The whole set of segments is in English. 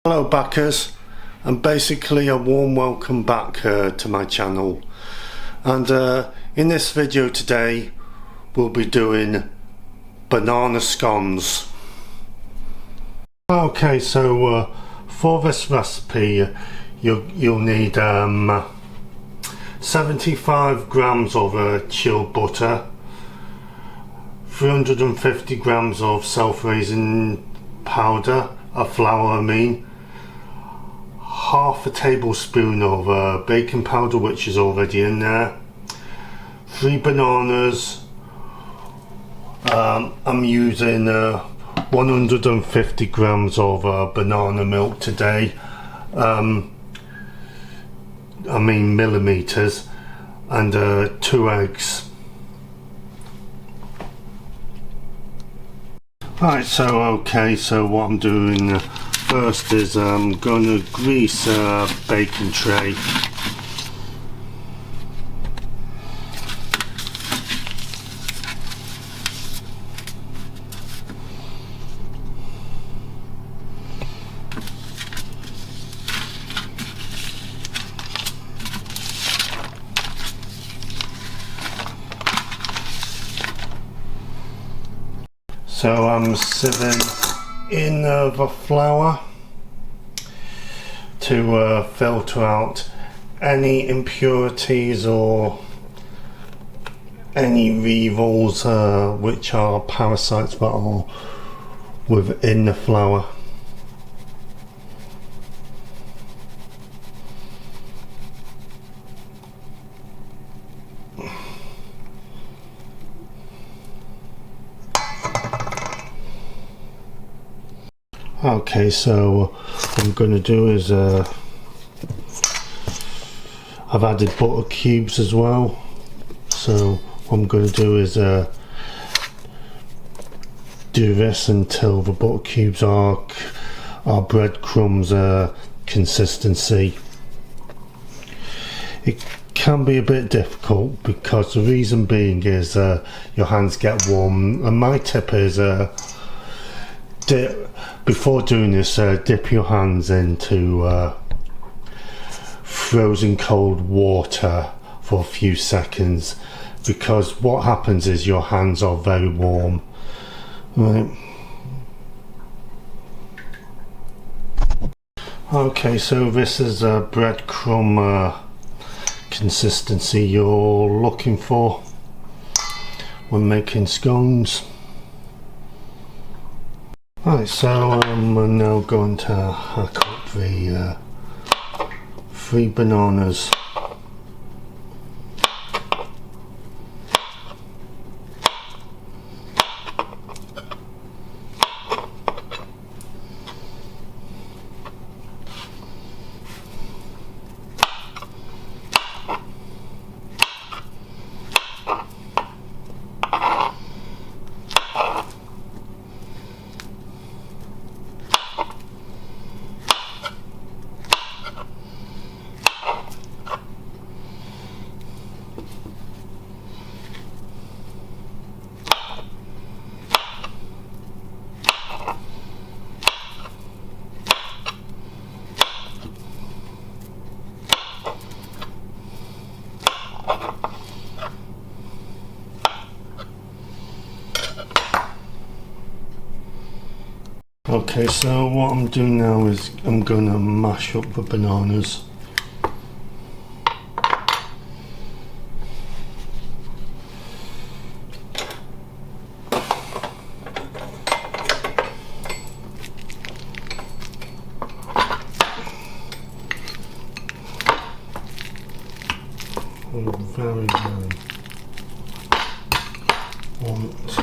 Hello backers, and basically a warm welcome back to my channel. And in this video today we'll be doing banana scones. Okay, so for this recipe you'll need 75 grams of chilled butter, 350 grams of self-raising powder, flour I mean, half a tablespoon of baking powder which is already in there, 3 bananas. I'm using 150 grams of banana milk today, I mean millimeters, and 2 eggs. Right, so what I'm doing first is I'm going to grease a baking tray. So I'm sieving in the flour to filter out any impurities or any weevils which are parasites that are within the flour. Okay, so what I'm going to do is I've added butter cubes as well. So what I'm going to do is do this until the butter cubes are breadcrumbs consistency. It can be a bit difficult because the reason being is your hands get warm, and my tip is before doing this, dip your hands into frozen cold water for a few seconds, because what happens is your hands are very warm. Right. Okay, so this is a breadcrumb consistency you're looking for when making scones. Right, so I'm now going to hack up the 3 bananas. Okay, so what I'm doing now is I'm going to mash up the bananas. Very want.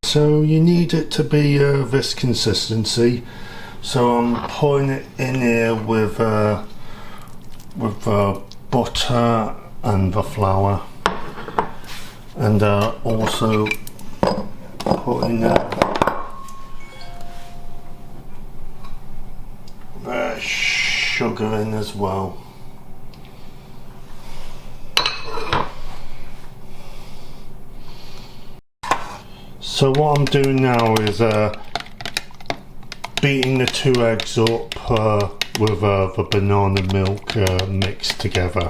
So you need it to be this consistency. So I'm pouring it in here with butter and the flour, and also putting sugar in as well. So what I'm doing now is beating the 2 eggs up with the banana milk mixed together.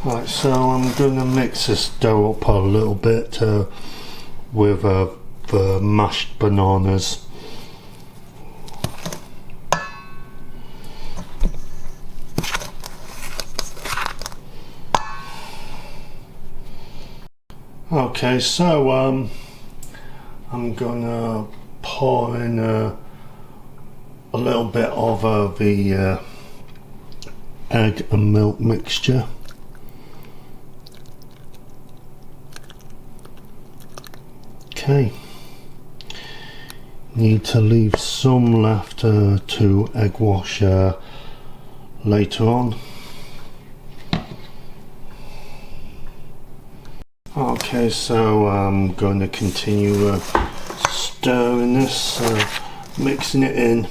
Right, so I'm going to mix this dough up a little bit with the mashed bananas. Okay, so I'm gonna pour in a little bit of the egg and milk mixture. Okay, need to leave some left to egg wash later on. Okay, so I'm going to continue stirring this, mixing it in.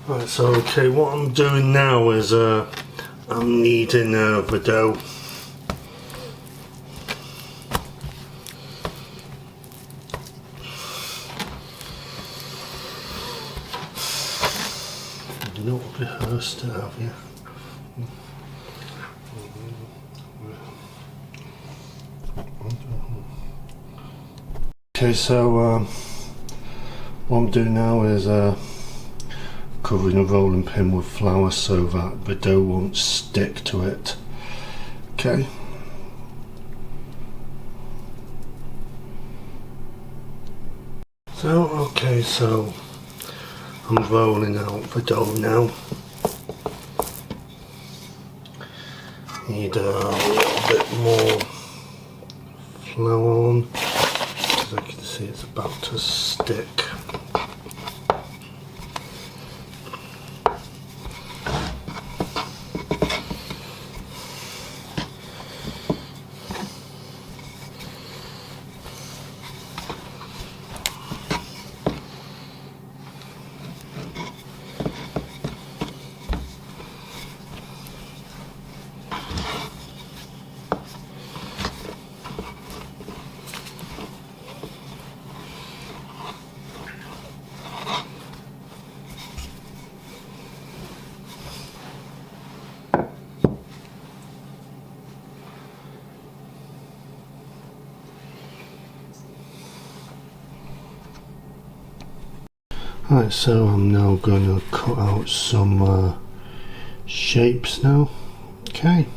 Right, so okay, what I'm doing now is I'm kneading the dough. You've not rehearsed it, have you? Okay, so what I'm doing now is covering a rolling pin with flour so that the dough won't stick to it. Okay. So I'm rolling out the dough now. Need a little bit more flour on, as I can see it's about to stick. Right, so I'm now going to cut out some shapes now. Okay.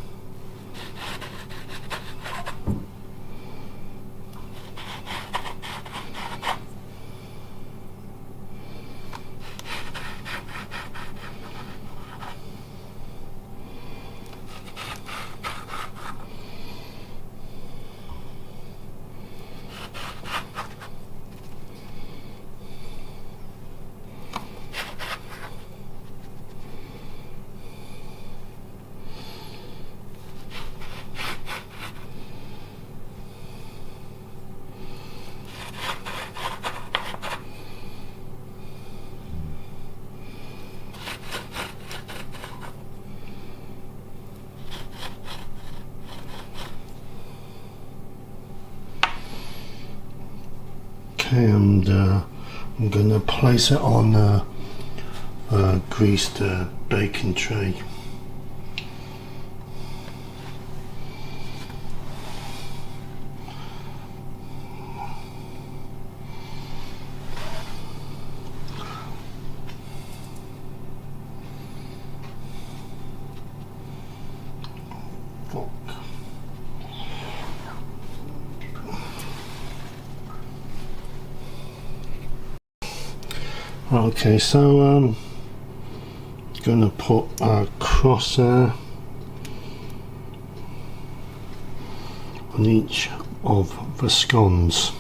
And I'm going to place it on a greased baking tray. Okay, so I'm gonna put a crosshair on each of the scones.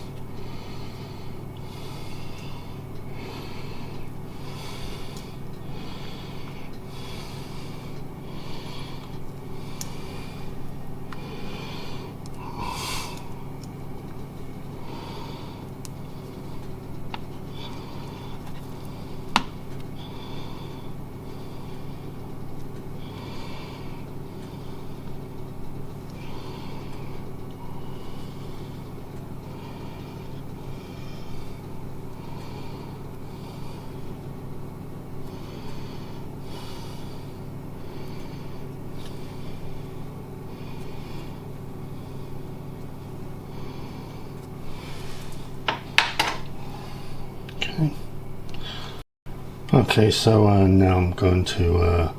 Okay, so now I'm going to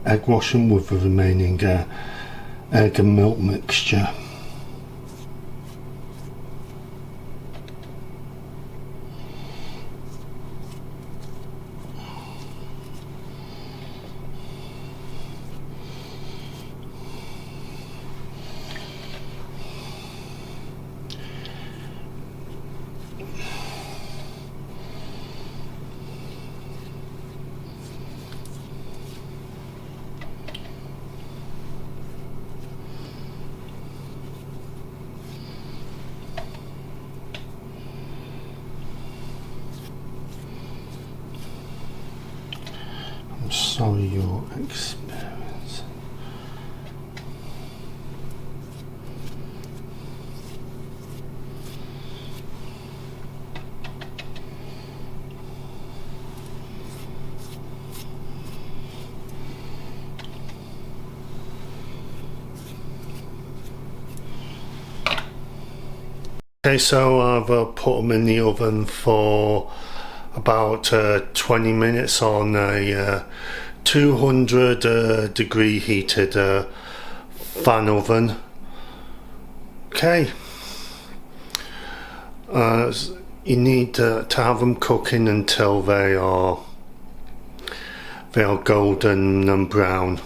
egg wash them with the remaining egg and milk mixture. Sorry your experience. Okay, so I've put them in the oven for about 20 minutes on a 200 degree heated fan oven. Okay, you need to have them cooking until they are golden and brown.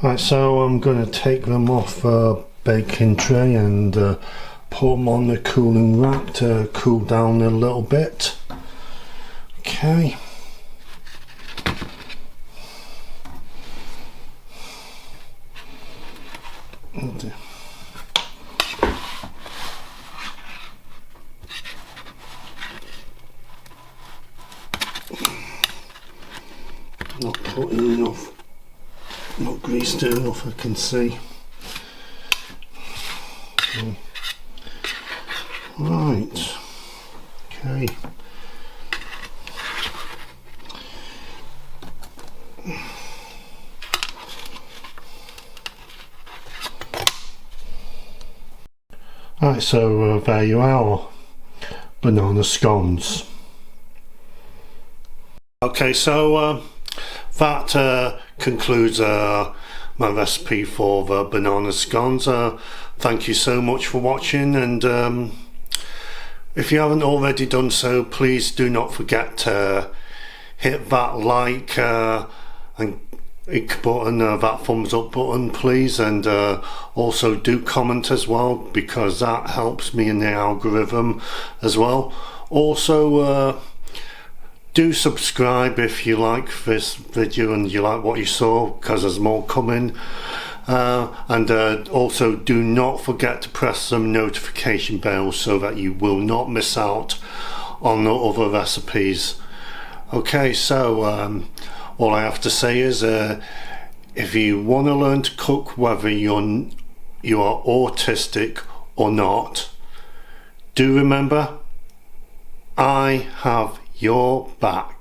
Right, so I'm going to take them off baking tray and put them on the cooling rack to cool down a little bit. Okay. Not putting enough, not greased enough, I can see. Okay. Right. Okay. Right, so there you are, banana scones. Okay, so that concludes my recipe for the banana scones. Thank you so much for watching, and if you haven't already done so, please do not forget to hit that like and button, that thumbs up button please, and also do comment as well, because that helps me in the algorithm as well. Also do subscribe if you like this video and you like what you saw, because there's more coming. And also do not forget to press some notification bells so that you will not miss out on the other recipes. Okay, so all I have to say is if you want to learn to cook, whether you are autistic or not, do remember, I have your back.